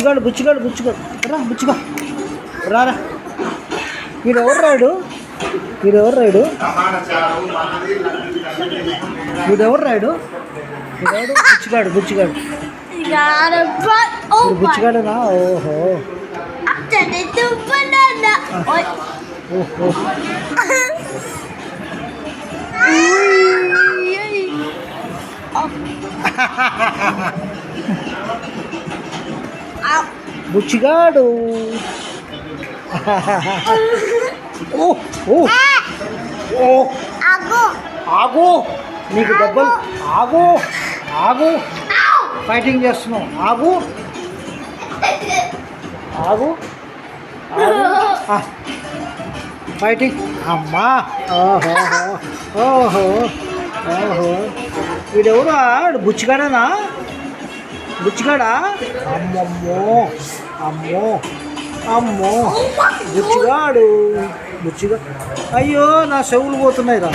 బుచ్చిగాడు బుచ్చిగాడు బుచ్చిగాడు రా బుచ్చిగా రారా. వీడెవరు రాడు, వీడెవరు రాడు, వీడెవరు రాడు, వీడెవడు బుచ్చిగాడు బుచ్చిగాడు బుచ్చిగాడునా. ఓహో ఓహో బుచ్చిగాడు. ఓ ఓ ఓ ఆగు, నీకు దెబ్బలు. ఆగు ఆగు, ఫైటింగ్ చేస్తున్నావు. ఆగు ఆగు ఆగు, ఫైటింగ్. అమ్మా ఓహో ఓహో ఓహో, వీడెవరు బుచ్చిగాడనా, బుచ్చిగాడా. అమ్మమ్మో అమ్మో అమ్మో బుచ్చిగాడు బుచ్చిగా. అయ్యో నా చెవులు పోతున్నాయి రా.